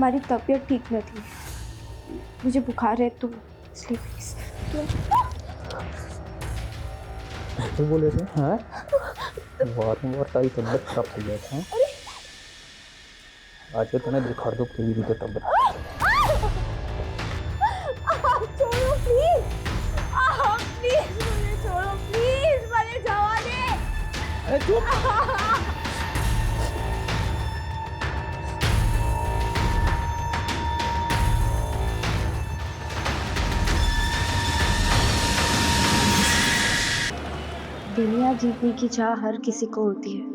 हमारी तबीयत ठीक न थी, मुझे बुखार है तो इसलिए प्लीज तो बोले थे हाँ वारंवार तारी तबियत खराब થઈ જાય છે આજે તને દેખાડ દો કેવી રીતે તબિયત छोड़ो प्लीज, प्लीज मुझे छोड़ो, प्लीज मुझे जवा दे। अरे चुप दुनिया जीतने की चाह हर किसी को होती है,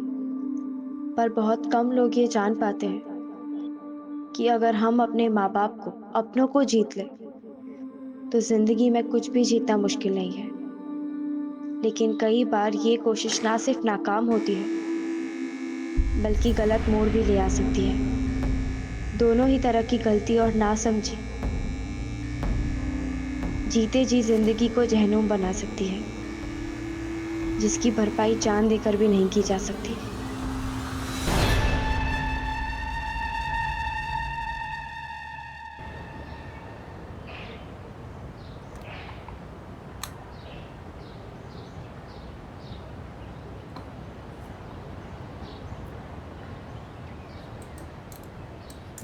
पर बहुत कम लोग ये जान पाते हैं कि अगर हम अपने माँ बाप को, अपनों को जीत लें तो जिंदगी में कुछ भी जीतना मुश्किल नहीं है। लेकिन कई बार ये कोशिश ना सिर्फ नाकाम होती है बल्कि गलत मोड़ भी ले आ सकती है। दोनों ही तरह की गलती और नासमझी जीते जी जिंदगी को जहन्नुम बना सकती है, जिसकी भरपाई जान देकर भी नहीं की जा सकती।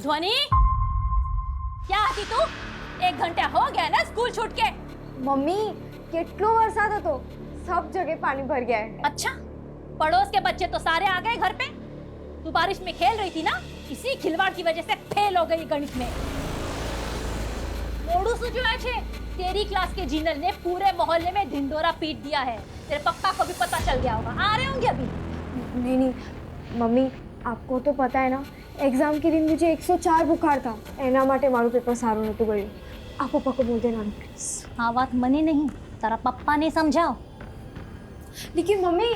ध्वनि, क्या आती तू? 1 घंटा हो गया ना स्कूल छूट के। मम्मी કેટલો વરસાદ હતો, सब जगह पानी भर गया है। अच्छा, पड़ोस के बच्चे तो सारे आ गए घर पे। तू बारिश में खेल रही थी ना, इसी खिलवाड़ की वजह से फेल हो गई गणित में। मोड़ू सुजुआ छे, तेरी क्लास के जीनल ने पूरे मोहल्ले में ढिंडोरा पीट दिया है। तेरे पप्पा को भी पता चल गया होगा, आ रहे होंगे अभी। नहीं मम्मी, आपको तो पता है ना, एग्जाम के दिन मुझे 104 बुखार था, एना माटे मारू पेपर सारू नतु गયું। आप पप्पा को बोल देना प्लीज। हाँ, बात मने नहीं, तारा पप्पा ने समझाओ। लेकिन मम्मी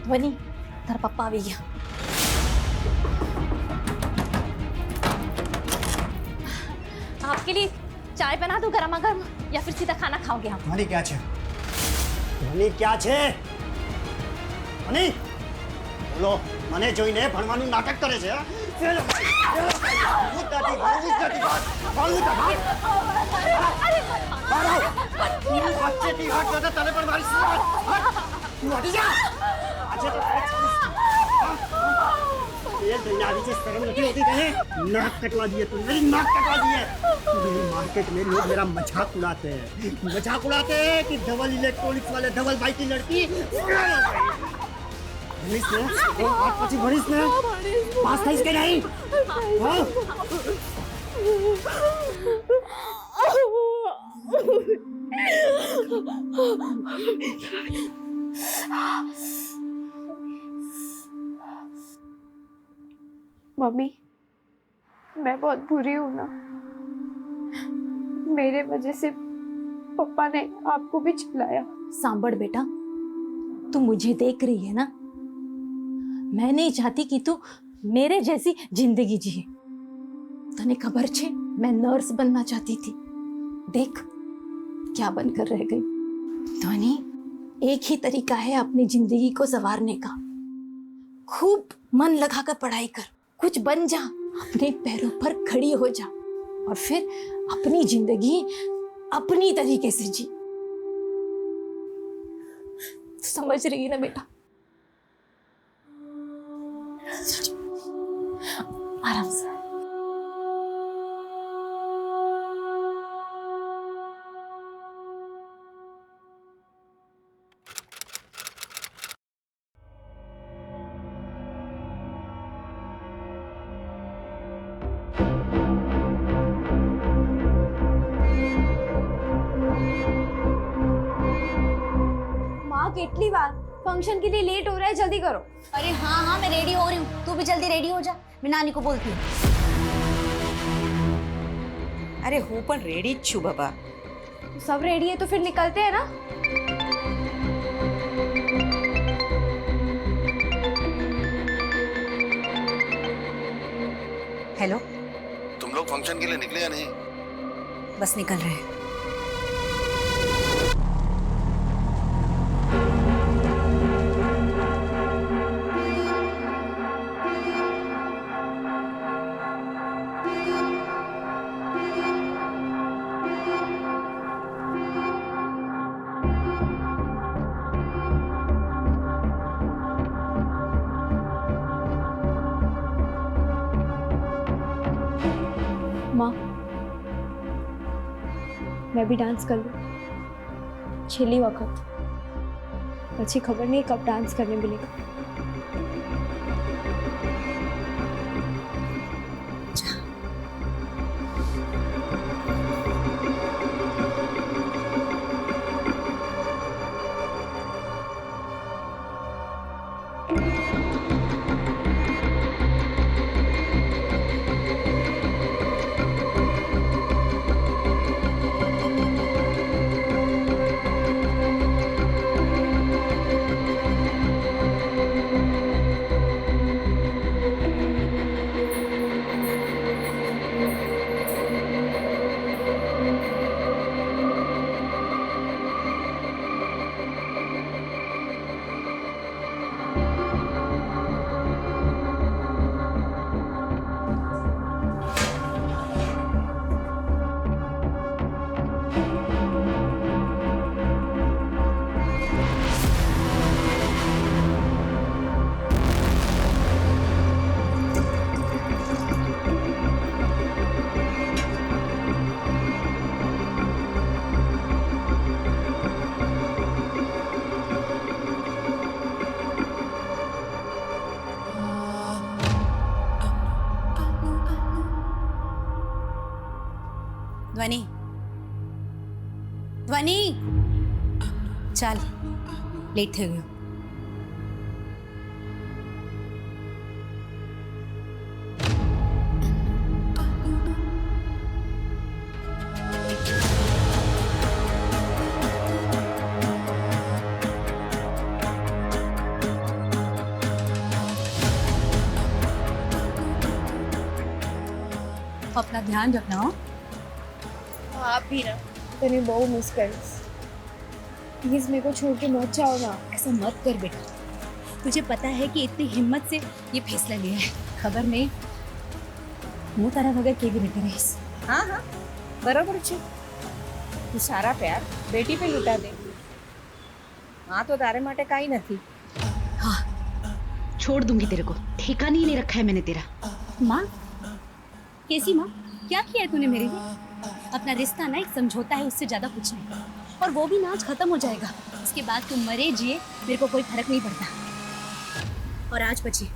ध्वनि, तारा पप्पा आ गया। आपके लिए चाय बना दूं गरमा गर्म, या फिर सीधा खाना खाओगे आप? ધ્વનિ ક્યાં છે? ધ્વનિ ક્યાં છે? ધ્વનિ બોલો, મને જોઈને ભણવાનું નાટક કરે છે? नाक कटवा दिए तुम, मेरी नाक कटवा दिए। मेरे मार्केट में लोग मेरा मजाक उड़ाते हैं कि धवल इलेक्ट्रॉनिक्स वाले धवल भाई की लड़की भरिस ने पास था इसके नहीं। हाँ? मम्मी, मैं बहुत बुरी हूँ ना, मेरे वजह से पापा ने आपको भी चिल्लाया। सांभड़ बेटा, तू मुझे देख रही है ना, मैं नहीं चाहती कि तू मेरे जैसी जिंदगी जिए। तने खबर छे, मैं नर्स बनना चाहती थी, देख क्या बनकर रह गई। ध्वनि, एक ही तरीका है अपनी जिंदगी को संवारने का, खूब मन लगाकर पढ़ाई कर, कुछ बन जा, अपने पैरों पर खड़ी हो जा और फिर अपनी जिंदगी अपनी तरीके से जी। समझ रही है ना बेटा? आराम से। कितनी बार फंक्शन के लिए लेट हो रहा है, जल्दी करो। अरे हाँ हाँ, मैं रेडी हो रही हूँ, तू भी जल्दी रेडी हो जा, मैं नानी को बोलती हूँ। अरे हूँ पण रेडी ज छू बाबा। सब रेडी है तो फिर निकलते हैं ना। हेलो, तुम लोग फंक्शन के लिए निकले या नहीं? बस निकल रहे हैं। माँ, मैं भी डांस कर लूँ। छेली वक्त अच्छी खबर नहीं कब डांस करने मिलेगा। ध्वनि, ध्वनि, चल लेट થઈ ગયો। अपना ध्यान रखना हो। आप भी ना, तने बहुत मिस करीस। प्लीज मेरे को छोड़ के मत जाओ ना। ऐसा मत कर बेटा, तुझे पता है कि इतनी हिम्मत से ये फैसला लिया है। खबर नहीं હું તારા વગર કેવી રીતે રહીશ। हाँ हाँ बराबर છે। તું સારા પ્યાર બેટી पे લૂંટા દે। हाँ तो तारे માટે કાઈ નથી। हाँ, छोड़ दूंगी तेरे को। ठेका नहीं ले रखा है मैंने तेरा। माँ, कैसी माँ? क्या किया है तूने मेरे लिए? अपना रिश्ता ना एक समझौता है, उससे ज्यादा कुछ नहीं। और वो भी ना आज खत्म हो जाएगा। उसके बाद तुम मरे जिए मेरे को कोई फर्क नहीं पड़ता। और आज પછી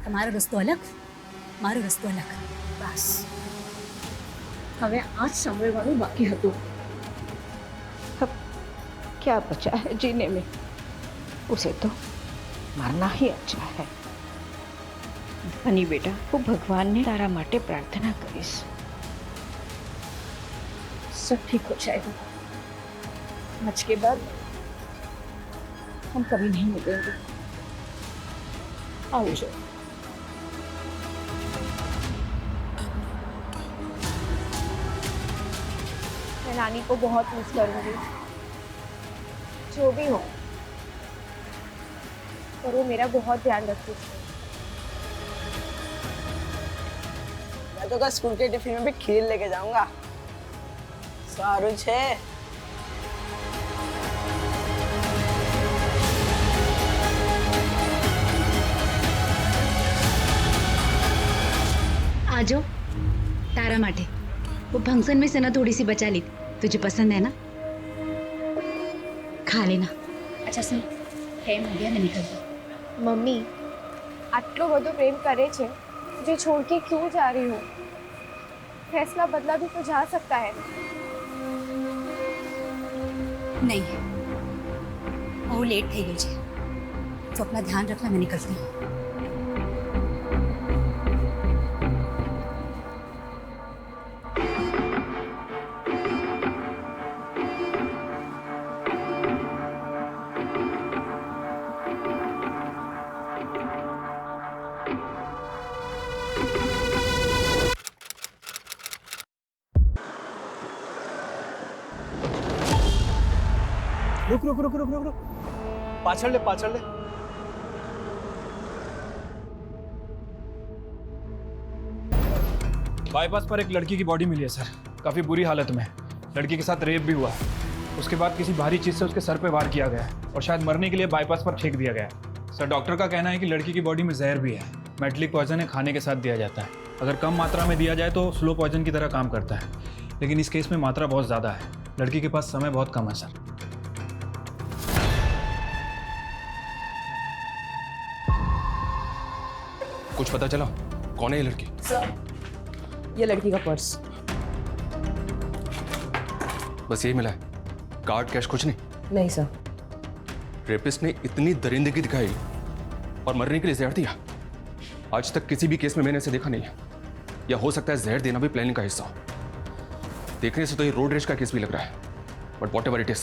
તમારો રસ્તો અલગ, મારો રસ્તો અલગ। બસ હવે આજ સાંભળવાનું બાકી હતું। अब क्या बचा है जीने में? उसे तो मरना ही अच्छा है। अनि बेटा, वो भगवान ने तारा माटे प्रार्थना करीश। सब ठीक हो जाएगा। आज के बाद हम कभी नहीं मिलेंगे। आओ जो। मैं नानी को बहुत मिस करूंगी। जो भी हो, पर वो मेरा बहुत ध्यान रखती थी। मैं तो कल स्कूल के टिफिन में भी खीर लेके जाऊंगा। सारू छे। आ जाओ तारा माटे। वो फंक्शन में से ना थोड़ी सी बचा ली, तुझे पसंद है ना, खा लेना। अच्छा सुन, टाइम हो गया, मैं निकलती हूँ। मम्मी, आटलो બધો પ્રેમ કરે છે, मुझे छोड़ के क्यों जा रही हो? फैसला बदला भी तो जा सकता है। नहीं, वो लेट થઈ ગઈ છે, तो अपना ध्यान रखना। मैं निकलती हूँ। रुक रुक रुक रुक रुक रुक, पाछड़ ले पाछड़ ले। बाईपास पर एक लड़की की बॉडी मिली है सर, काफी बुरी हालत में। लड़की के साथ रेप भी हुआ है। उसके बाद किसी भारी चीज से उसके सर पे वार किया गया है और शायद मरने के लिए बाईपास पर फेंक दिया गया है। सर डॉक्टर का कहना है कि लड़की की बॉडी में जहर भी है। मेटलिक पॉइजन है, खाने के साथ दिया जाता है। अगर कम मात्रा में दिया जाए तो स्लो पॉइजन की तरह काम करता है, लेकिन इस केस में मात्रा बहुत ज़्यादा है। लड़की के पास समय बहुत कम है सर। कुछ पता चला कौन है ये लड़की? ये लड़की का पर्स। बस यही मिला है, कार्ड कैश कुछ नहीं? नहीं सर। रेपिस्ट ने इतनी दरिंदगी दिखाई और मरने के लिए जहर दिया। आज तक किसी भी केस में मैंने इसे देखा नहीं है। या हो सकता है जहर देना भी प्लानिंग का हिस्सा हो। देखने से तो ये रोड रेज का केस भी लग रहा है, बट व्हाटएवर इट इज,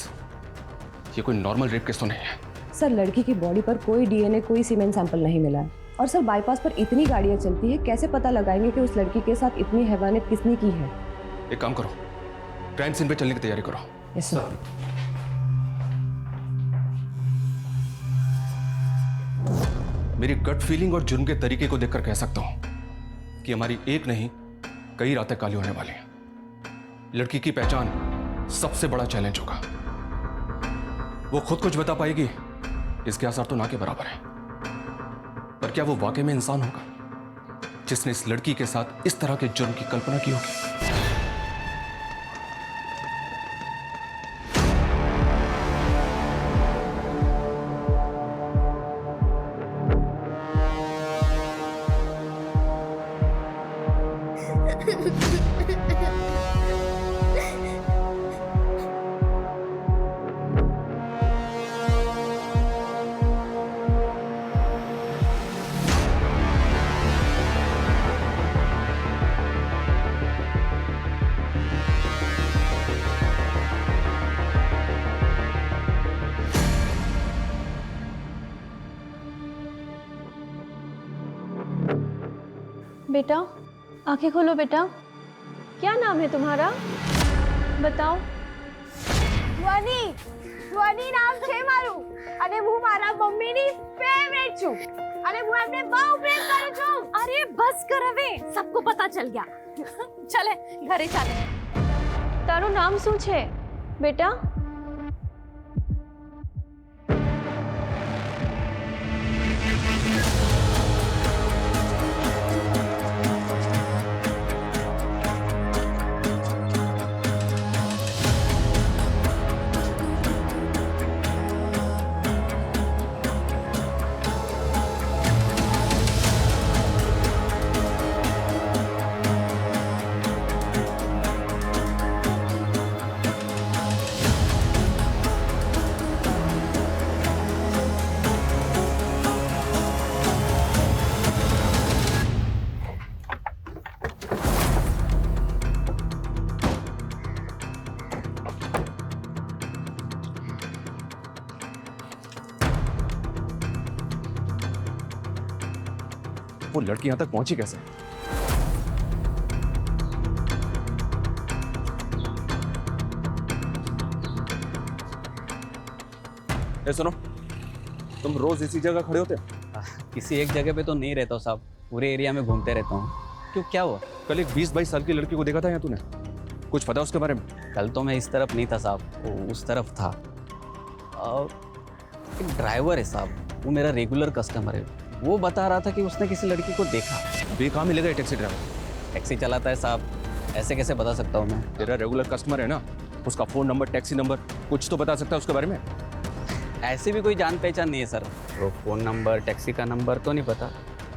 ये कोई नॉर्मल रेप केस तो नहीं है। सर लड़की की बॉडी पर कोई डीएनए कोई सीमेंट सैंपल नहीं मिला है। और सर बाईपास पर इतनी गाड़ियां चलती है, कैसे पता लगाएंगे कि उस लड़की के साथ इतनी हैवानियत किसने की है? एक काम करो, क्राइम सीन पे चलने की तैयारी करो। Yes sir. मेरी गट फीलिंग और जुर्म के तरीके को देखकर कह सकता हूं कि हमारी एक नहीं कई रातें काली होने वाली हैं। लड़की की पहचान सबसे बड़ा चैलेंज होगा। वो खुद कुछ बता पाएगी इसके आसार तो ना के बराबर है, पर क्या वो वाकई में इंसान होगा जिसने इस लड़की के साथ इस तरह के जुर्म की कल्पना की होगी? बेटा आंखें खोलो बेटा, क्या नाम है तुम्हारा बताओ? સ્વની સ્વની નામ છે મારું અને હું મારા મમ્મીની ફેવરેટ છું અને હું એમને બહુ પ્રેમ કરું છું. अरे बस कर હવે, सबको पता चल गया. चले घरे चाले. તારું નામ શું છે બેટા? वो लड़की यहां तक पहुंची कैसे? ए सुनो, तुम रोज इसी जगह खड़े होते हो? किसी एक जगह पे तो नहीं रहता हूँ साहब, पूरे एरिया में घूमते रहता हूँ। क्यों, क्या हुआ? कल एक 20-22 साल की लड़की को देखा था यहाँ तूने, कुछ पता उसके बारे में? कल तो मैं इस तरफ नहीं था साहब, वो उस तरफ था। एक ड्राइवर है साहब, वो मेरा रेगुलर कस्टमर है, वो बता रहा था कि उसने किसी लड़की को देखा। अभी कहाँ मिलेगा ये टैक्सी ड्राइवर? टैक्सी चलाता है साहब, ऐसे कैसे बता सकता हूँ मैं? तेरा रेगुलर कस्टमर है ना, उसका फोन नंबर, टैक्सी नंबर कुछ तो बता सकता है उसके बारे में? ऐसे भी कोई जान पहचान नहीं है सर, वो फ़ोन नंबर टैक्सी का नंबर तो नहीं पता,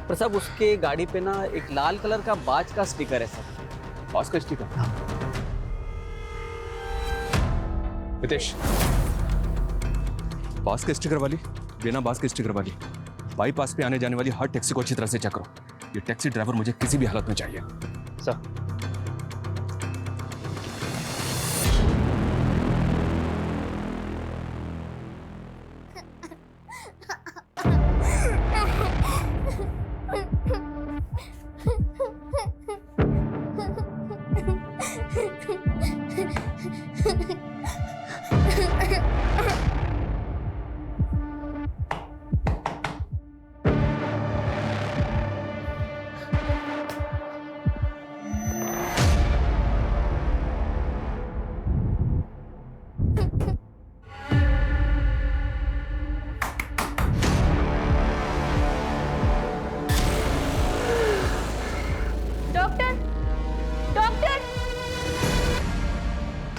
पर साहब उसके गाड़ी पे ना एक लाल कलर का बाज का स्टिकर है सर। बाज का स्टिकर? हाँ। हितेश, बाज के स्टिकर वाली, बिना बाज के स्टिकर वाली, बाईपास पे आने जाने वाली हर टैक्सी को अच्छी तरह से चेक करो। ये टैक्सी ड्राइवर मुझे किसी भी हालत में चाहिए। सर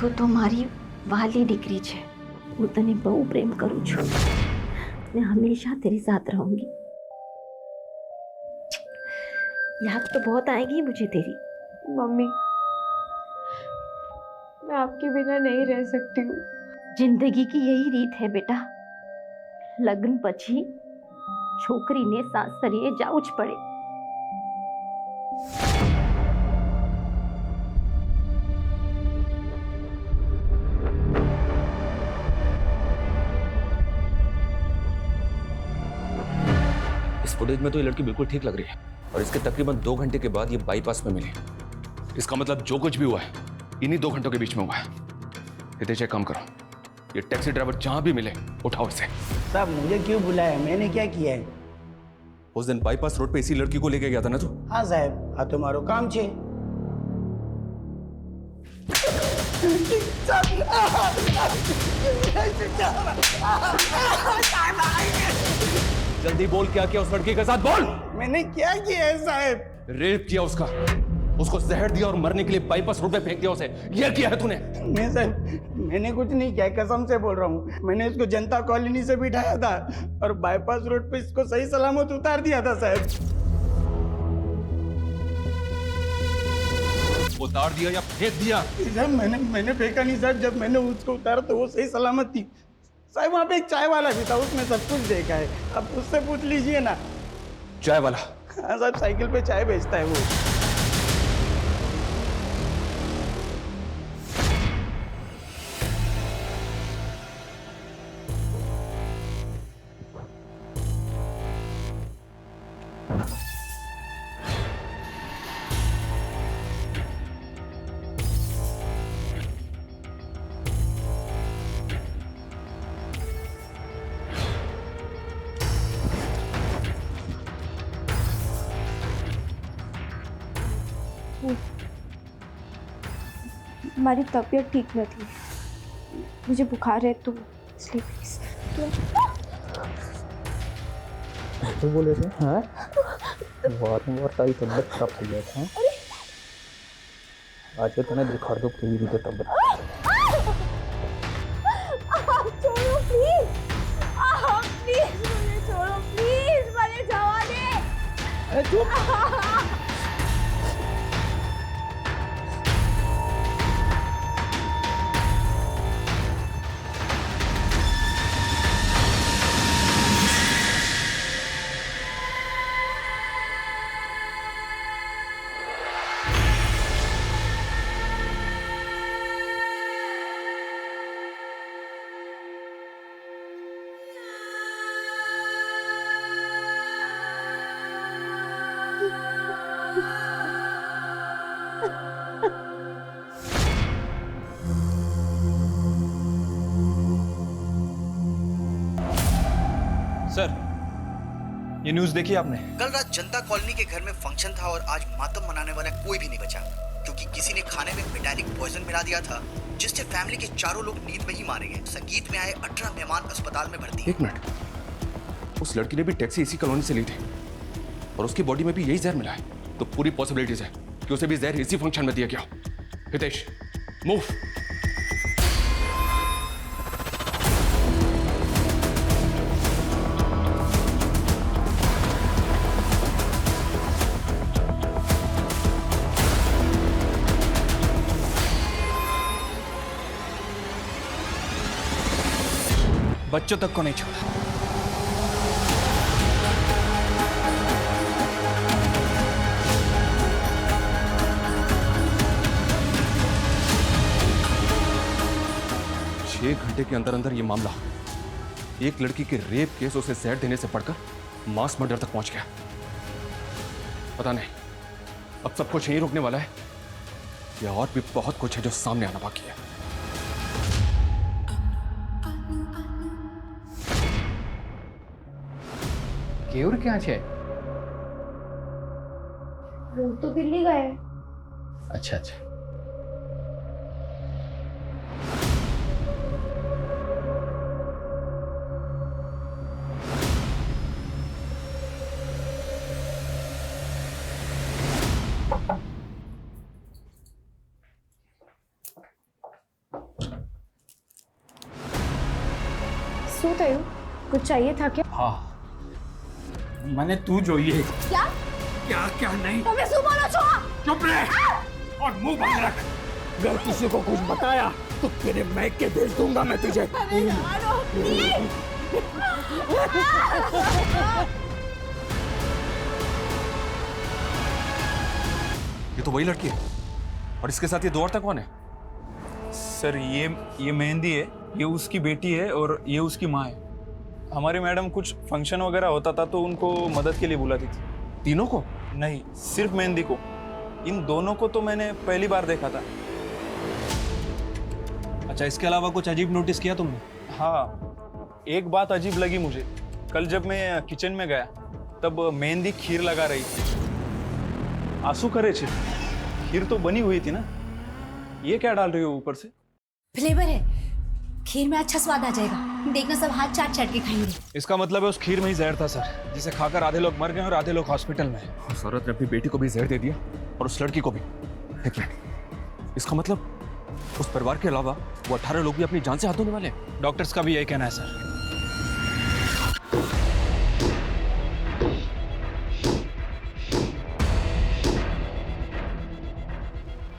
તો મારી વાલી દીકરી છે. હું તને બહુ પ્રેમ કરું છું. मैं हमेशा तेरे साथ रहूंगी. याद तो बहुत आएगी मुझे तेरी. मम्मी, मैं आपके बिना नहीं रह सकती हूँ. जिंदगी की यही रीत है बेटा. लग्न પછી છોકરીને સાસરીએ જાવું જ પડે. इस फुटेज में तो ये लड़की बिल्कुल ठीक लग रही है और इसके तकरीबन 2 घंटे के बाद ये बाईपास में मिली. इसका मतलब जो कुछ भी हुआ है इन्हीं 2 घंटों के बीच में हुआ है. हितेश एक काम करो, ये टैक्सी ड्राइवर जहां भी मिले उठाओ इसे. साहब मुझे क्यों बुलाया, मैंने क्या किया है? उस दिन बाईपास रोड पे इसी लड़की को लेके गया था ना तू? हाँ साहब, हाँ तुम्हारो काम छे. जल्दी बोल, क्या किया उस लड़की के साथ, बोल. मैंने क्या किया है साहब? रेप किया उसका, उसको जहर दिया और मरने के लिए बाईपास रोड पे फेंक दिया उसे. यह किया है तूने? नहीं साहब, मैंने कुछ नहीं किया, कसम से बोल रहा हूँ. मैंने इसको जनता कॉलोनी से बिठाया था और बाईपास रोड पे इसको सही सलामत उतार दिया था साहब. उतार दिया या फेंक दिया? साहब मैंने फेंका नहीं साहब. जब मैंने उसको उतारा तो वो सही सलामत थी साहब. वहाँ पे एक चाय वाला भी था, उसने सब कुछ देखा है. अब उससे पूछ लीजिए ना. चाय वाला? हाँ साहब, साइकिल पे चाय बेचता है वो. हमारी तबीयत ठीक न थी, मुझे बुखार है तो इसलिए प्लीज तो बोले थे. हाँ वारंवार तारी तबियत खराब થઈ જાય છે. આજે તને દેખાડ દો કેવી રીતે તબિયત. छोड़ो प्लीज, प्लीज मुझे छोड़ो, प्लीज मुझे जवा दे. अरे चुप. सर, ये न्यूज़ देखी आपने? कल रात जनता कॉलोनी के घर में फंक्शन था और आज मातम मनाने वाला कोई भी नहीं बचा क्योंकि किसी ने खाने में मेटालिक पॉइजन मिला दिया था जिससे फैमिली के चारों लोग नींद में ही मारे गए. संगीत में आए 18 मेहमान अस्पताल में भर्ती. एक मिनट, उस लड़की ने भी टैक्सी इसी कॉलोनी से ली थी और उसकी बॉडी में भी यही जहर मिला है. तो पूरी पॉसिबिलिटीज है कि उसे भी जहर इसी फंक्शन में दिया गया. हितेश मूव. बच्चों तक को नहीं छोड़ा. छह घंटे के अंदर अंदर ये मामला एक लड़की के रेप केस उसे जहर देने से बढ़कर मास मर्डर तक पहुंच गया. पता नहीं अब सब कुछ यहीं रुकने वाला है या और भी बहुत कुछ है जो सामने आना बाकी है. કેવું ક્યાં છે? वो तो दिल्ली गए. अच्छा अच्छा. થયું? कुछ चाहिए था क्या? हाँ मैंने तू જોઈએ क्या? क्या क्या नहीं તમે શું બોલો છો? चुप रह और मुंह बंद रख। अगर किसी को कुछ बताया तो तेरे मैके भेज दूंगा मैं तुझे। ये तो वही लड़की है। और इसके साथ ये दो औरतें कौन है? सर ये मेहंदी है, ये उसकी बेटी है और ये उसकी माँ है। हमारी मैडम कुछ फंक्शन वगैरह होता था तो उनको मदद के लिए बुलाती थी। तीनों को? नहीं, सिर्फ मेहंदी को। इन दोनों को तो मैंने पहली बार देखा था। अच्छा, इसके अलावा कुछ अजीब नोटिस किया तुमने? हाँ, एक बात अजीब लगी मुझे। कल जब मैं किचन में गया तब मेहंदी खीर लगा रही थी। आंसू करे छे, खीर तो बनी हुई थी ना, ये क्या डाल रही हो ऊपर से? फ्लेवर है, खीर में अच्छा स्वाद आ जाएगा। देखना सब हाथ चाट चाट के खाएंगे। इसका मतलब है उस खीर में ही जहर था सर, जिसे खाकर आधे लोग मर गए और आधे लोग हॉस्पिटल में। उस औरत ने अपनी बेटी को भी जहर दे दिया और उस लड़की को भी। एक मिनट, इसका मतलब उस परिवार के अलावा वो 18 लोग भी अपनी जान से हाथ धोने वाले हैं। डॉक्टर्स का भी यही कहना है सर।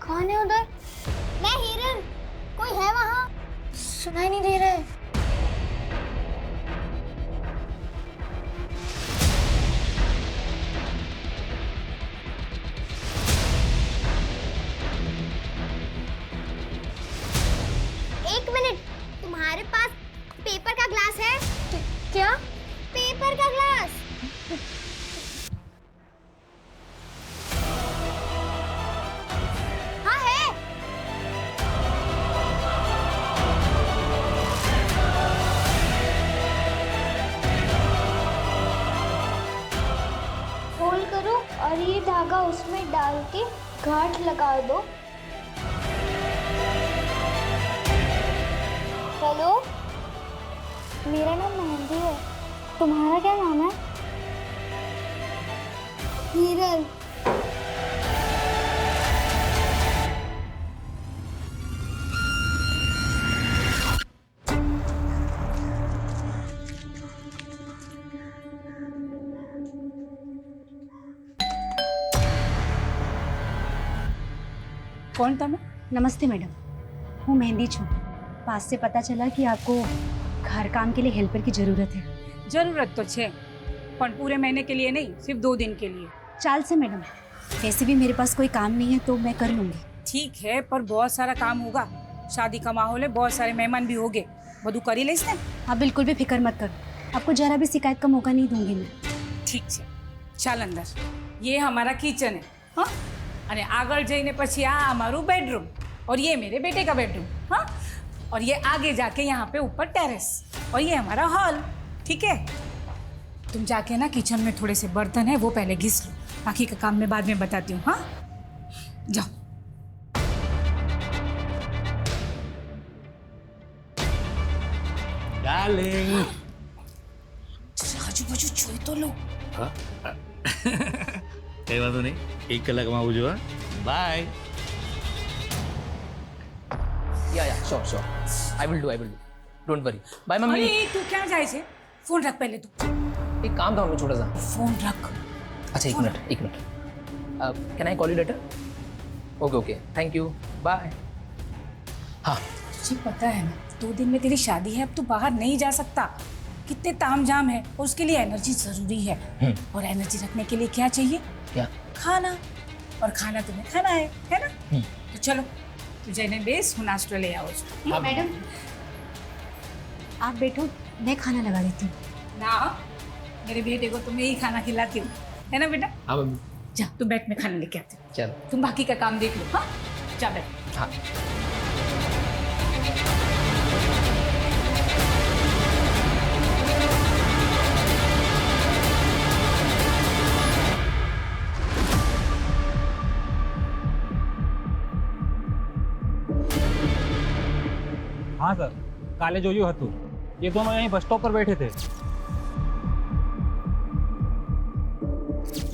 कौन है उधर? मैं हिरन। कोई है वहाँ? सुनाई नहीं दे रहा है। एक मिनट, तुम्हारे पास पेपर का ग्लास है? क्या? पेपर का ग्लास। हाँ है। फोल्ड करो और ये धागा उसमें डाल के गांठ लगा दो। हेलो, मेरा नाम मेहंदी है। तुम्हारा क्या नाम है? हिरन। कौन તમે? नमस्ते मैडम, હું मेहंदी છું। पास से पता चला कि आपको घर काम के लिए हेल्पर की जरूरत है। जरूरत तो है, पर पूरे महीने के लिए नहीं, सिर्फ 2 दिन के लिए। चाल से मैडम, वैसे भी मेरे पास कोई काम नहीं है तो मैं कर लूंगी। ठीक है, पर बहुत सारा काम होगा। शादी का माहौल है, बहुत सारे मेहमान भी होंगे। બધું કરી લઈશ ને? आप बिल्कुल भी फिक्र मत करो, आपको जरा भी शिकायत का मौका नहीं दूंगी मैं। ठीक है, ચાલ અંદર। ये हमारा किचन है, हाँ? અને આગળ જઈને પછી આ અમારું બેડરૂમ और ये मेरे बेटे का बेडरूम, हाँ? और ये आगे जाके यहाँ पे ऊपर टेरेस और ये हमारा हॉल, ठीक है? तुम जाके ना किचन में थोड़े से बर्तन है वो पहले घिस लो, बाकी का काम मैं बाद में बताती हूँ, हाँ? जाओ। डार्लिंग, आजू बाजू જોઈ તો લો। हाँ कई वांधो नहीं, 1 કલાકમાં આવજો। हाँ bye. Yeah sure I will do don't worry bye mummy. अरे तू क्या जाए छे? फोन रख पहले तू। एक काम था हमें छोटा सा। फोन रख। अच्छा एक minute can I call you later? Okay thank you bye. हाँ तुझे पता है ना 2 दिन में तेरी शादी है, अब तू बाहर नहीं जा सकता। कितने तामझाम है और उसके लिए एनर्जी जरूरी है। और एनर्जी रखने के लिए क्या चाहिए? क्या? खाना। और खाना तुम्हें खाना है ना? तो चलो तुझे ने बेस हूँ नाश्ता ले आओ। मैडम आप बैठो, मैं खाना लगा देती हूँ। ना, मेरे बेटे को तो मैं ही खाना खिलाती हूँ, है ना बेटा? हाँ मम्मी। जा तू बैठ, में खाना लेके आती हूँ। चलो तुम बाकी का काम देख लो, हाँ? जा बैठ। हाँ हाँ सर, काले जोયું હતું, ये दोनों यहीं बस स्टॉप पर बैठे थे।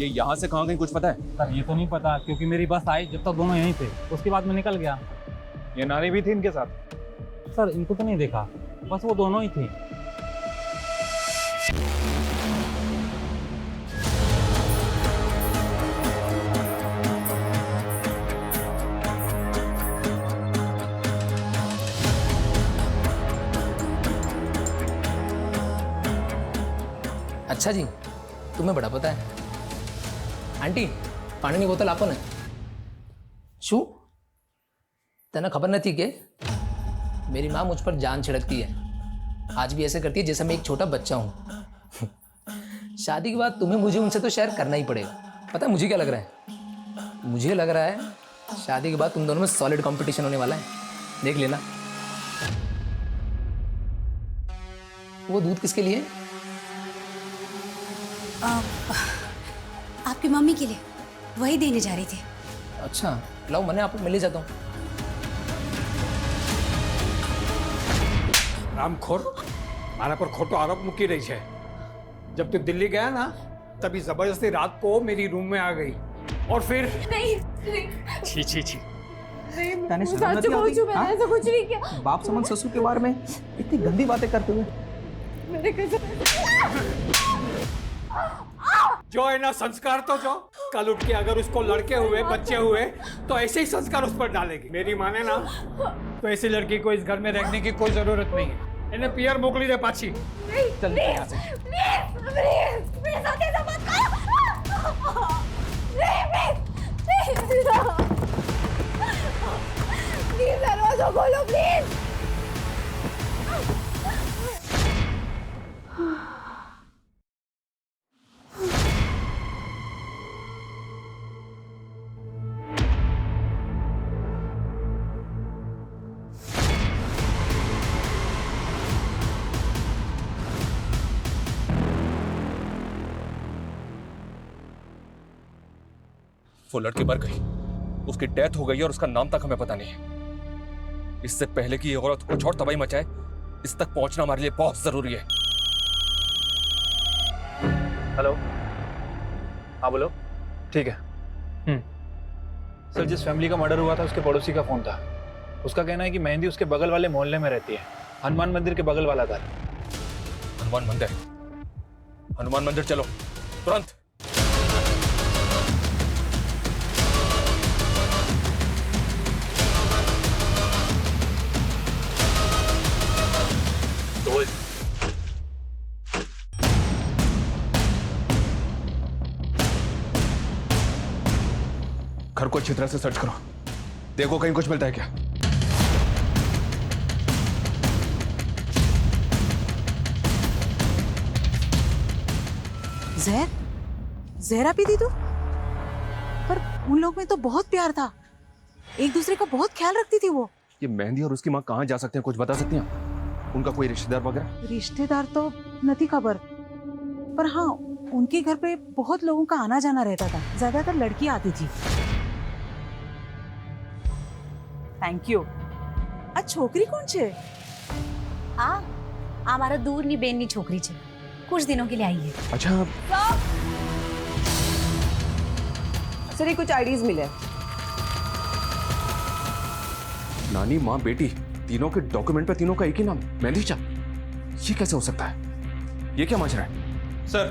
ये यहाँ से कहाँ गई कुछ पता है? सर ये तो नहीं पता, क्योंकि मेरी बस आई जब तक दोनों यहीं थे, उसके बाद मैं निकल गया। ये नानी भी थी इनके साथ? सर इनको तो नहीं देखा, बस वो दोनों ही थे। अच्छा जी, तुम्हें बड़ा पता है। आंटी, पानी की बोतल आपो ने। शू तेना खबर नहीं थी कि मेरी माँ मुझ पर जान छिड़कती है। आज भी ऐसे करती है जैसे मैं एक छोटा बच्चा हूँ। शादी के बाद तुम्हें मुझे उनसे तो शेयर करना ही पड़ेगा। पता है मुझे क्या लग रहा है? मुझे लग रहा है शादी के बाद तुम दोनों में सॉलिड कंपटीशन होने वाला है, देख लेना। वो दूध किसके लिए? आपकी मम्मी के लिए, वही देने जा रही थी। अच्छा लाओ, मैंने आपको मिल ही जाता हूँ। रामखोर मारा पर खोटो आरोप मुकी रही है। जब तू दिल्ली गया ना, तभी जबरदस्ती रात को मेरी रूम में आ गई और फिर नहीं छी छी छी। मैंने सच बोल चुका, मैंने ऐसा कुछ नहीं किया। बाप समझ ससुर के बारे में इतनी गंदी बातें करते हुए मेरे कसम। जो है ना संस्कार, तो जो कल उठ के अगर उसको लड़के हुए बच्चे हुए तो ऐसे ही संस्कार उस पर डालेगी। मेरी माने ना तो ऐसी लड़की को इस घर में रखने की कोई जरूरत नहीं है। इन्हें पियर मोकली दे पाची। चल यहाँ से। प्लीज ऐसा मत करो। प्लीज दरवाजा खोलो प्लीज। वो लड़की मर गई, उसकी डेथ हो गई और उसका नाम तक हमें पता नहीं है। इससे पहले कि ये औरत कुछ और तबाही मचाए, इस तक पहुंचना हमारे लिए बहुत जरूरी है। हेलो, हाँ बोलो। ठीक है। सर, जिस फैमिली का मर्डर हुआ था उसके पड़ोसी का फोन था। उसका कहना है कि मेहंदी उसके बगल वाले मोहल्ले में रहती है, हनुमान मंदिर के बगल वाला घर। हनुमान मंदिर? हनुमान मंदिर चलो तुरंत। घर को अच्छी तरह से सर्च करो, देखो कहीं कुछ मिलता है क्या। जहरा पी थी तू? पर उन लोग में तो बहुत प्यार था, एक दूसरे का बहुत ख्याल रखती थी वो। ये मेहंदी और उसकी माँ कहाँ जा सकते हैं, कुछ बता सकती हैं? उनका कोई रिश्तेदार वगैरह? रिश्तेदार तो नहीं खबर, पर हाँ उनके घर पे बहुत लोगों का आना जाना रहता था, ज्यादातर लड़की आती थी। Thank you. आ छोकरी कौन छे? हमारा दूर नी बेन नी छोकरी छे, कुछ दिनों के लिए आई है। अच्छा सर, ये कुछ आईडीज मिले। नानी माँ बेटी तीनों के डॉक्यूमेंट पे तीनों का एक ही नाम, मेलिशा। ये कैसे हो सकता है? ये क्या माजरा है? सर,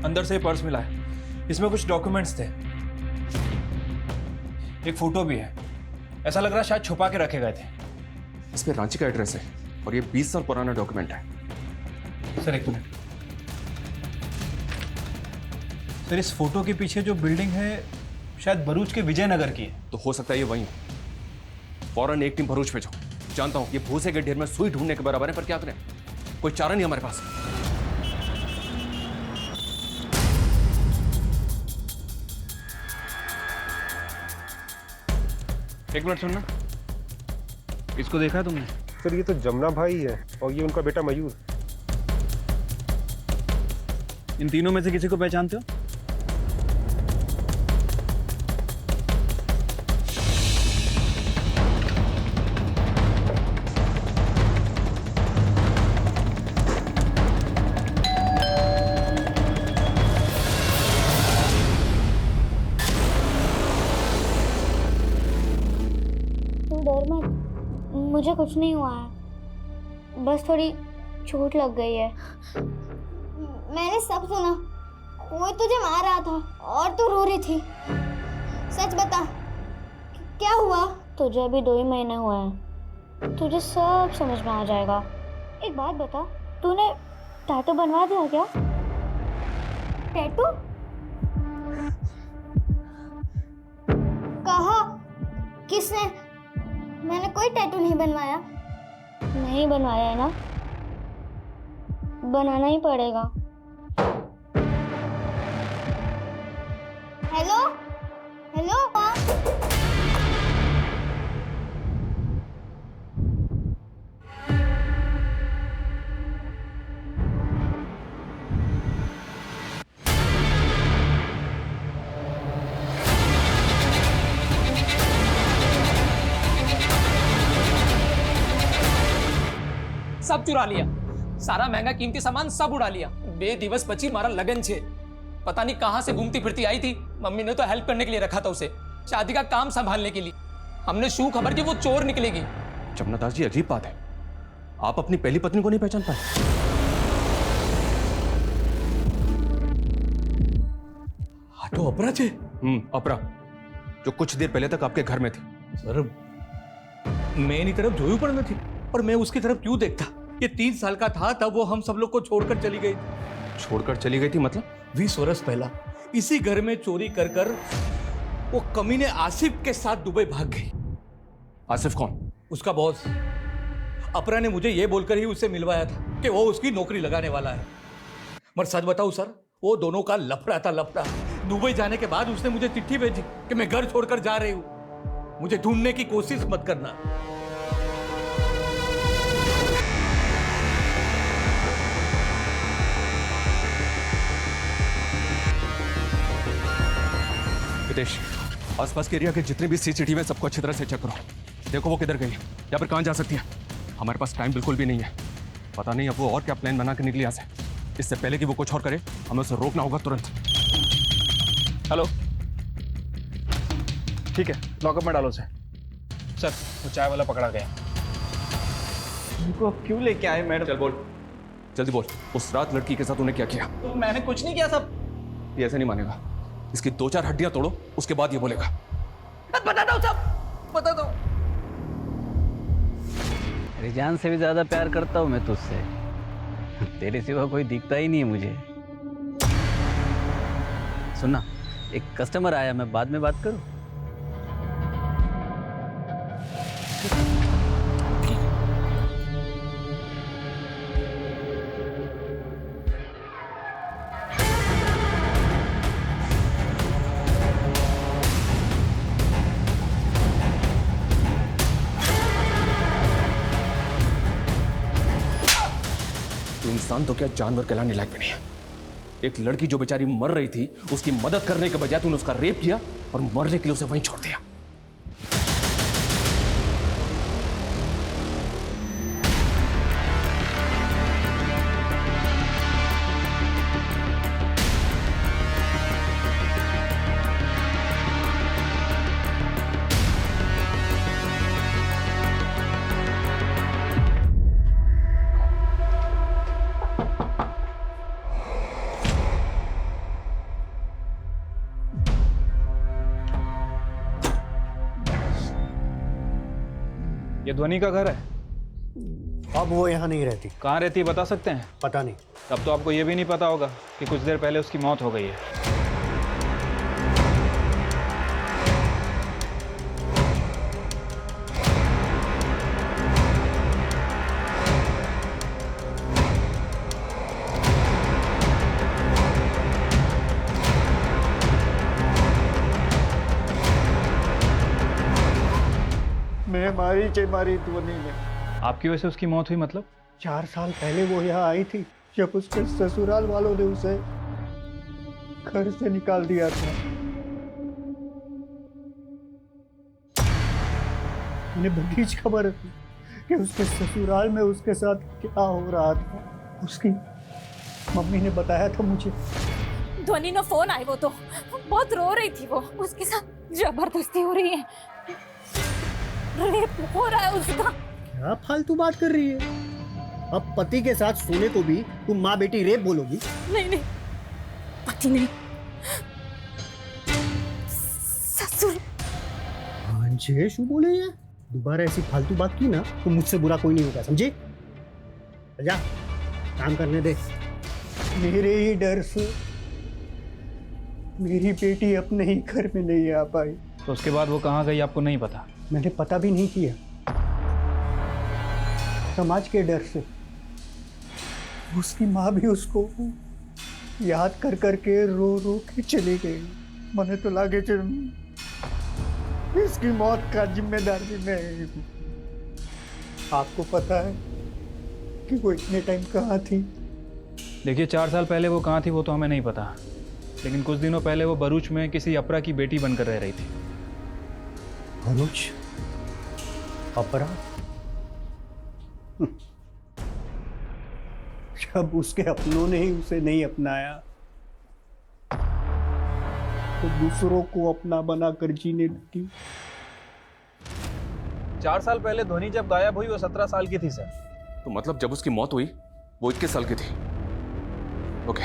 अंदर से पर्स मिला है, इसमें कुछ डॉक्यूमेंट्स थे, एक फोटो भी है। ऐसा लग रहा है शायद छुपा के रखे गए थे। इस पे रांची का एड्रेस है और ये 20 साल पुराना डॉक्यूमेंट है। सर एक मिनट। सर, इस फोटो के पीछे जो बिल्डिंग है शायद भरूच के विजयनगर की है। तो हो सकता है ये वही हो। फौरन एक टीम भरूच भेजो। जानता हूँ ये भूसे के ढेर में सुई ढूंढने के बराबर है, पर क्या करें, कोई चारा नहीं हमारे पास। एक मिनट सुनना, इसको देखा है तुमने? सर, ये तो जमुना भाई है और ये उनका बेटा मयूर। इन तीनों में से किसी को पहचानते हो? डर मत, मुझे कुछ नहीं हुआ है, बस थोड़ी चोट लग गई है। मैंने सब सुना, कोई तुझे मार रहा था और तू रो रही थी। सच बता, क्या हुआ? तुझे अभी 2 ही महीने हुए हैं, तुझे सब समझ में आ जाएगा। एक बात बता, तूने टैटू बनवा दिया क्या? टैटू? कहाँ? किसने? मैंने कोई टैटू नहीं बनवाया। नहीं बनवाया है ना? बनाना ही पड़ेगा। हेलो? हेलो? सब चुरा लिया, सारा महंगा कीमती सामान सब उड़ा लिया। बेदिवस बची मारा लगन छे। पता नहीं कहां से घूमती फिरती आई थी। मम्मी ने तो हेल्प करने के लिए रखा था उसे, शादी का काम संभालने के लिए। हमने शू खबर कि वो चोर निकलेगी। जमुना दास जी, अजीब बात है, आप अपनी पहली पत्नी को नहीं पहचान पाए? हाँ तो अपरा छे। अपरा, जो कुछ देर पहले तक आपके घर में थी। सर, मैं इनकी तरफ जोयू पर थी, और मैं उसकी तरफ क्यों देखता? ये 3 साल का था तब वो हम सब लोग को छोड़कर चली गई। छोड़कर चली गई थी मतलब? 20 वर्ष पहला इसी घर में चोरी कर कर वो कमीने आसिफ के साथ दुबई भाग गई। आसिफ कौन? उसका बॉस। अपरा ने मुझे ये बोलकर ही उससे मिलवाया था कि वो उसकी नौकरी लगाने वाला है। मगर सच बताऊं सर, वो दोनों का लफड़ा था, लफड़ा। दुबई जाने के बाद उसने मुझे चिट्ठी भेजी कि मैं घर छोड़कर जा रही हूं, मुझे ढूंढने की कोशिश मत करना। विदेश, आसपास के एरिया के जितने भी सीसीटीवी है सबको अच्छी तरह से चेक करो। देखो वो किधर गई है या फिर कहां जा सकती है। हमारे पास टाइम बिल्कुल भी नहीं है। पता नहीं अब वो और क्या प्लान बना के निकली यहाँ से। इससे पहले कि वो कुछ और करे, हमें उसे रोकना होगा तुरंत। हेलो, ठीक है, लॉकअप में डालो उसे। सर, वो चाय वाला पकड़ा गया। उनको क्यों लेके आए मैडम? चल बोल, जल्दी बोल। उस रात लड़की के साथ उन्हें क्या किया? तो मैंने कुछ नहीं किया सब। ये ऐसे नहीं मानेगा। इसकी 2-4 हड्डियां तोड़ो, उसके बाद ये बोलेगा। बता दो सब, बता दो। तेरी जान से भी ज्यादा प्यार करता हूँ मैं तुझसे। तेरे सिवा कोई दिखता ही नहीं है मुझे। सुनना, एक कस्टमर आया, मैं बाद में बात करूं? इंसान तो क्या जानवर कहलाने लायक भी नहीं है। एक लड़की जो बेचारी मर रही थी, उसकी मदद करने के बजाय तूने उसका रेप किया और मरने के लिए उसे वहीं छोड़ दिया। ये ध्वनि का घर है? अब वो यहाँ नहीं रहती। कहाँ रहती है बता सकते हैं? पता नहीं। तब तो आपको ये भी नहीं पता होगा कि कुछ देर पहले उसकी मौत हो गई है। मैं मारी ध्वनि ने। आपकी वजह से उसकी मौत हुई मतलब? 4 साल पहले वो यहाँ आई थी, जब उसके ससुराल वालों ने उसे घर से निकाल दिया था। उन्हें बड़ी खबर थी कि उसके ससुराल में उसके साथ क्या हो रहा था। उसकी मम्मी ने बताया था मुझे। ध्वनि ने फोन आए, वो तो बहुत रो रही थी। वो उसके साथ जबरदस्ती हो रही है, रेप हो रहा है उसका। क्या फालतू बात कर रही है? अब पति के साथ सोने को भी तुम माँ बेटी रेप बोलोगी? नहीं नहीं, पति नहीं, ससुर। अंजे शू बोले ये? दोबारा ऐसी फालतू बात की ना तो मुझसे बुरा कोई नहीं होगा, समझे? जा काम करने दे। मेरे ही डर से मेरी बेटी अपने ही घर में नहीं आ पाई। तो उसके बाद वो कहाँ गई आपको नहीं पता? मैंने पता भी नहीं किया, समाज के डर से। उसकी माँ भी उसको याद कर करके रो रो के चली गई। मैंने तो लागे इसकी मौत का जिम्मेदार भी मैं हूँ। आपको पता है कि वो इतने टाइम कहाँ थी? देखिए 4 साल पहले वो कहाँ थी वो तो हमें नहीं पता, लेकिन कुछ दिनों पहले वो भरूच में किसी अपरा की बेटी बनकर रह रही थी। भरूच? अपरा? जब उसके अपनों ने ही उसे नहीं अपनाया तो दूसरों को अपना बनाकर जीने लगी। 4 साल पहले धोनी जब गायब हुई वो 17 साल की थी सर। तो मतलब जब उसकी मौत हुई वो 21 साल की थी। Okay.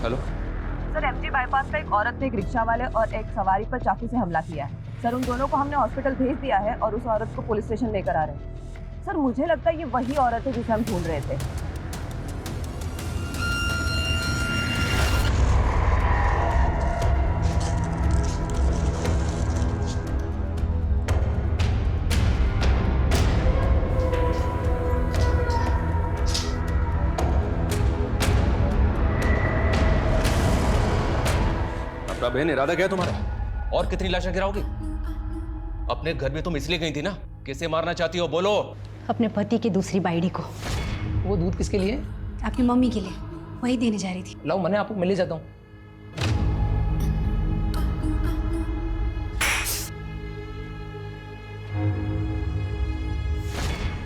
Hello sir, MG bypass पे एक औरत ने एक रिक्शा वाले और एक सवारी पर चाकू से हमला किया है। सर, उन दोनों को हमने हॉस्पिटल भेज दिया है और उस औरत को पुलिस स्टेशन लेकर आ रहे हैं। सर, मुझे लगता है ये वही औरत है जिसे हम ढूंढ रहे थे। अपना बहन, इरादा क्या है तुम्हारा? और कितनी लाशें गिराओगी? अपने घर में तुम इसलिए गई थी ना, किसे मारना चाहती हो बोलो? अपने पति की दूसरी बाइडी को। वो दूध किसके लिए? अपनी मम्मी के लिए, वही देने जा रही थी। लाओ, मैंने आपको मिल जाता हूँ।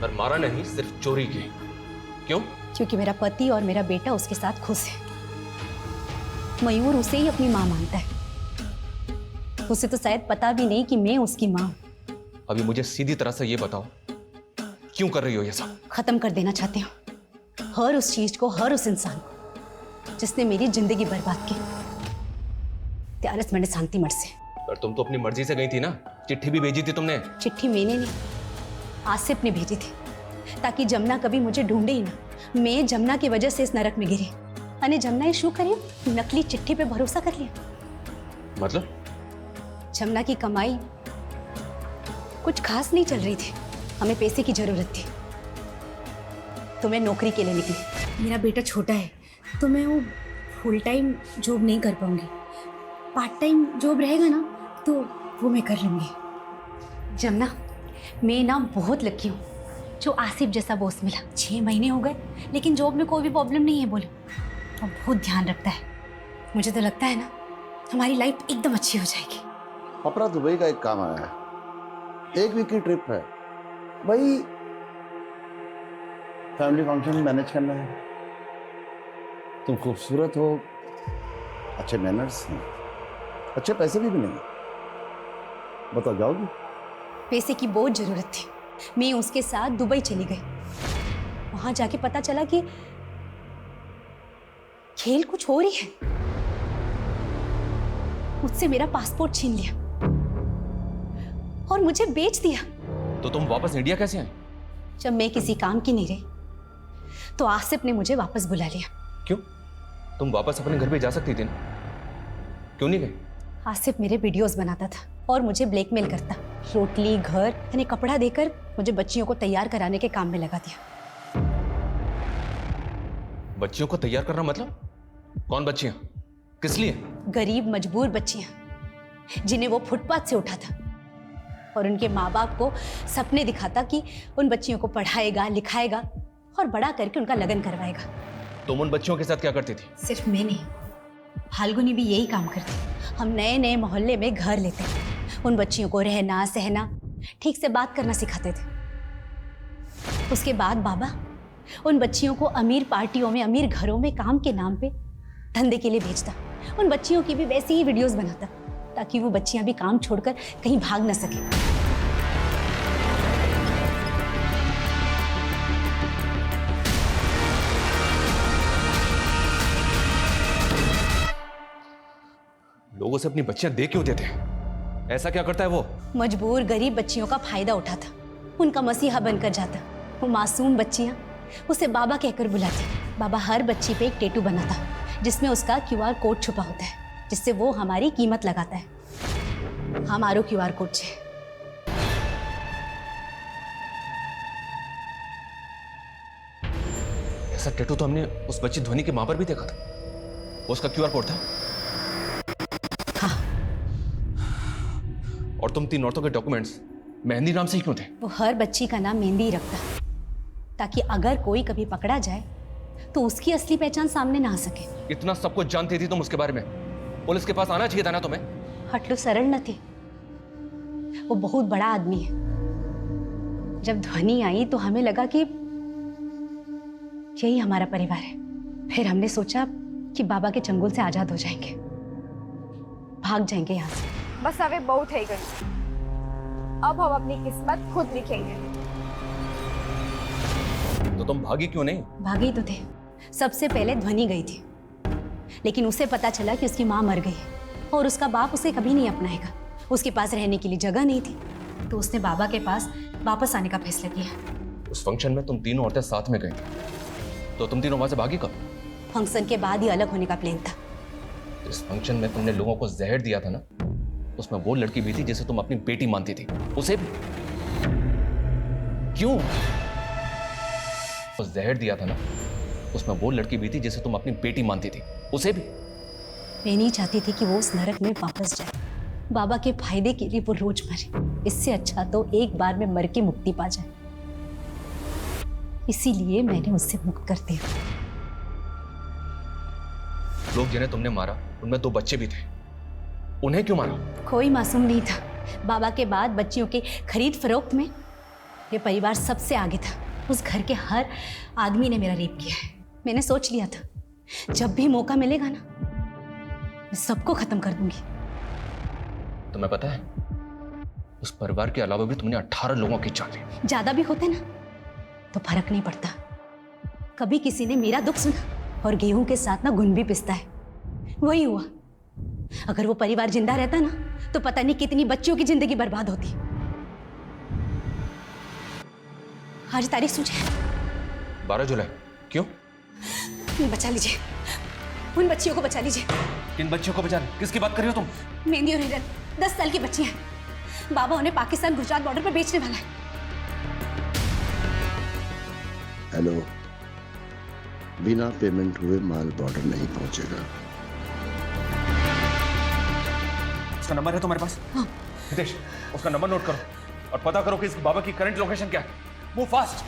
पर मारा नहीं, सिर्फ चोरी की। क्यों? क्योंकि मेरा पति और मेरा बेटा उसके साथ खुश है। मयूर उसे ही अपनी माँ मानता है। उसे तो शायद पता भी नहीं कि मैं उसकी माँ हूं। अभी मुझे सीधी तरह से ये बताओ, क्यों कर रही हो ये सब? खत्म कर देना चाहती हूँ हर उस चीज को, हर उस इंसान को जिसने मेरी जिंदगी बर्बाद की। त्यारस मैंने शांति मठ से। पर तुम तो अपनी मर्जी से गई थी ना, चिट्ठी भी भेजी थी तुमने। चिट्ठी मैंने नहीं, आसिफ ने भेजी थी, ताकि जमुना कभी मुझे ढूंढे ही ना। मैं जमुना की वजह से इस नरक में गिरी। अने जमुना ये शू करियो, नकली चिट्ठी पे भरोसा कर लिया। मतलब? जमुना की कमाई कुछ खास नहीं चल रही थी, हमें पैसे की जरूरत थी, तो मैं नौकरी के लिए निकली। मेरा बेटा छोटा है तो मैं वो फुल टाइम जॉब नहीं कर पाऊंगी। पार्ट टाइम जॉब रहेगा ना तो वो मैं कर लूंगी। जमुना, मैं ना बहुत लकी हूँ जो आसिफ जैसा बॉस मिला। 6 महीने हो गए लेकिन जॉब में कोई भी प्रॉब्लम नहीं है बोले, और बहुत ध्यान रखता है। मुझे तो लगता है ना हमारी लाइफ एकदम अच्छी हो जाएगी। अपरा दुबई का एक काम आया है, 1 वीक की ट्रिप है। भाई फैमिली फंक्शन मैनेज करना है। तुम खूबसूरत हो, अच्छे मैनर्स हैं, अच्छे पैसे भी नहीं। बताओ, जाओगी? पैसे की बहुत जरूरत थी। मैं उसके साथ दुबई चली गई। वहां जाके पता चला कि खेल कुछ हो रही है। मुझसे मेरा पासपोर्ट छीन लिया और मुझे बेच दिया। तो तुम वापस इंडिया कैसे आए? जब मैं किसी काम की नहीं रही तो आसिफ ने मुझे वापस बुला लिया। क्यों? तुम वापस अपने घर पे जा सकती थी ना, क्यों नहीं गई? आसिफ मेरे वीडियोस बनाता था और मुझे ब्लैकमेल करता। रोटली, घर यानी कपड़ा देकर मुझे बच्चियों को तैयार कराने के काम में लगा दिया। बच्चियों को तैयार करना मतलब? कौन बच्चियां? किस लिए? गरीब मजबूर बच्चियां जिन्हें वो फुटपाथ से उठा था, और उनके माँ बाप को सपने दिखाता कि उन बच्चियों को पढ़ाएगा, लिखाएगा और बड़ा करके उनका लगन करवाएगा। तुम उन बच्चियों के साथ क्या करती थी? सिर्फ मैं नहीं, फाल्गुनी भी यही काम करती। हम नए नए मोहल्ले में घर लेते, उन बच्चियों को रहना सहना, ठीक से बात करना सिखाते थे। उसके बाद बाबा उन बच्चियों को अमीर पार्टियों में, अमीर घरों में काम के नाम पे धंधे के लिए भेजता। उन बच्चियों की भी वैसी ही वीडियोस बनाता ताकि वो बच्चियां भी काम छोड़कर कहीं भाग न सके। लोगों से अपनी बच्चियां दे क्यों देते हैं? ऐसा क्या करता है वो? मजबूर गरीब बच्चियों का फायदा उठाता उनका मसीहा बनकर जाता। वो मासूम बच्चियां उसे बाबा कहकर बुलाती। बाबा हर बच्ची पे एक टैटू बनाता जिसमें उसका QR कोड छुपा होता है, जिससे वो हमारी कीमत लगाता है। हमारो QR कोड छे। ऐसा टैटू तो हमने उस बच्ची ध्वनि के मां पर भी देखा था। वो उसका QR कोड था। हाँ। और तुम 3 औरतों के डॉक्यूमेंट्स मेहंदी नाम से ही क्यों थे? वो हर बच्ची का नाम मेहंदी ही रखता ताकि अगर कोई कभी पकड़ा जाए तो उसकी असली पहचान सामने ना आ सके। इतना सब कुछ जानती थी तुम उसके बारे में, पुलिस के पास आना चाहिए था ना तुम्हें। हटलो सरल न थे, वो बहुत बड़ा आदमी है। जब ध्वनि आई तो हमें लगा कि यही हमारा परिवार है। फिर हमने सोचा कि बाबा के चंगुल से आजाद हो जाएंगे, भाग जाएंगे यहाँ से। बस हमें बहुत है गई, अब हम अपनी किस्मत खुद लिखेंगे। तो तुम भागी क्यों नहीं? भागे तो थे। सबसे पहले ध्वनि गई थी, लेकिन उसे पता चला कि उसकी माँ मर गई है और उसका बाप उसे कभी नहीं अपनाएगा। उसके पास रहने के लिए जगह नहीं थी, तो उसने बाबा के पास वापस आने का फैसला किया। उस फंक्शन में तुम तीनों औरतें साथ में गई, तो तुम तीनों वहां से भागी कब? फंक्शन के बाद ही अलग होने का प्लान था। इस फंक्शन में तुमने लोगों को जहर दिया था ना, उसमें वो लड़की भी थी जिसे तुम अपनी बेटी मानती थी, उसे भी क्यों? वो जहर दिया था ना, उसमें वो लड़की भी थी जिसे तुम अपनी बेटी मानती थी, उसे भी। मैं नहीं चाहती थी कि वो उस नरक में वापस जाए। बाबा के फायदे के लिए वो रोज मरे, इससे अच्छा तो एक बार में मर के मुक्ति पा जाए। इसीलिए मैंने उससे मुक्त कर दिया। लोग जिन्हें तुमने मारा उनमें 2 बच्चे भी थे, उन्हें क्यों मारा? कोई मासूम नहीं था। बाबा के बाद बच्चियों के खरीद फरोख्त में ये परिवार सबसे आगे था। उस घर के हर आदमी ने मेरा रेप किया है। मैंने सोच लिया था जब भी मौका मिलेगा ना, मैं सबको खत्म कर दूंगी। तुम्हें पता है, उस परिवार के अलावा भी तुमने 18 लोगों की जान ली। ज्यादा भी होते ना तो फर्क नहीं पड़ता। कभी किसी ने मेरा दुख सुना, और गेहूं के साथ ना घुन भी पिसता है, वही हुआ। अगर वो परिवार जिंदा रहता ना तो पता नहीं कितनी बच्चियों की जिंदगी बर्बाद होती। आज तारीख सोचे 12 जुलाई। क्यों? बचा लीजिए, उन बच्चियों को बचा लीजिए। किन बच्चियों को बचाना? किसकी बात कर रही हो तुम? मेहंदी और हिरन 10 साल की बच्ची हैं। बाबा उन्हें पाकिस्तान गुजरात बॉर्डर पर बेचने वाला है। हेलो, बिना पेमेंट हुए माल बॉर्डर नहीं पहुंचेगा। उसका नंबर है तुम्हारे पास? हाँ। हितेश, उसका नंबर नोट करो और पता करो कि इस बाबा की करंट लोकेशन क्या है। Move fast.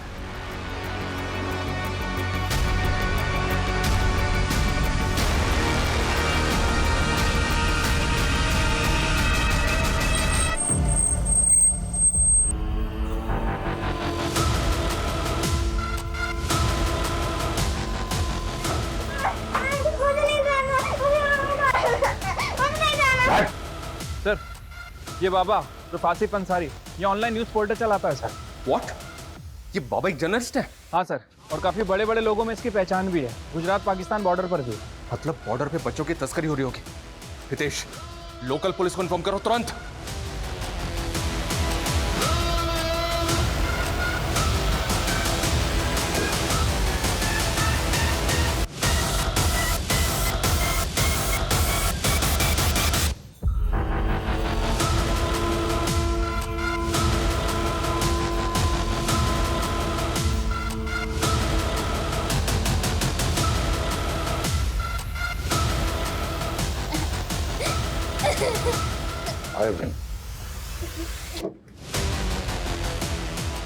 सर, ये बाबा सिर्फ आसिफ अंसारी, ये ऑनलाइन न्यूज पोर्टल चलाता है सर। व्हाट? ये बाबा एक जर्नलिस्ट है? हाँ सर, और काफी बड़े बड़े लोगों में इसकी पहचान भी है, गुजरात पाकिस्तान बॉर्डर पर भी। मतलब बॉर्डर पे बच्चों की तस्करी हो रही होगी। हितेश, लोकल पुलिस को इन्फॉर्म करो तुरंत।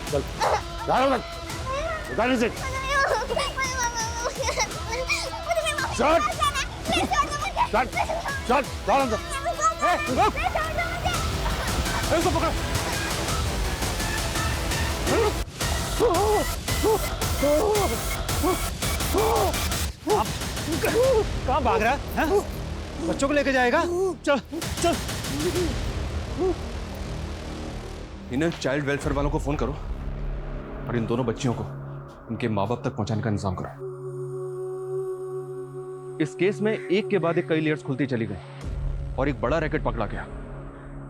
चल, उतार से। शॉट, शॉट, शॉट, डाल अंदर। रुक, इसको पकड़ो। कहाँ भाग रहा है? बच्चों को लेके जाएगा? चल चल। इन्हें चाइल्ड वेलफेयर वालों को फोन करो और इन दोनों बच्चियों को इनके माँ बाप तक पहुंचाने का इंतजाम करो। इस केस में एक के बाद एक कई लेयर्स खुलती चली गई और एक बड़ा रैकेट पकड़ा गया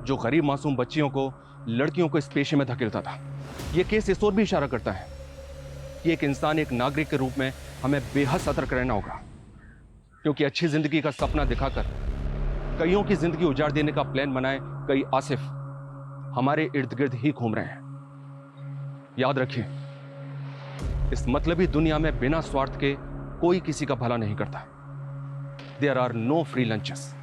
जो गरीब मासूम बच्चियों को, लड़कियों को इस पेशे में धकेलता था। यह केस इस ओर भी इशारा करता है कि एक इंसान, एक नागरिक के रूप में हमें बेहद सतर्क रहना होगा, क्योंकि अच्छी जिंदगी का सपना दिखाकर कईयों की जिंदगी उजाड़ देने का प्लान बनाए कई आसिफ हमारे इर्द गिर्द ही घूम रहे हैं। याद रखिए, इस मतलबी दुनिया में बिना स्वार्थ के कोई किसी का भला नहीं करता। There are no free lunches.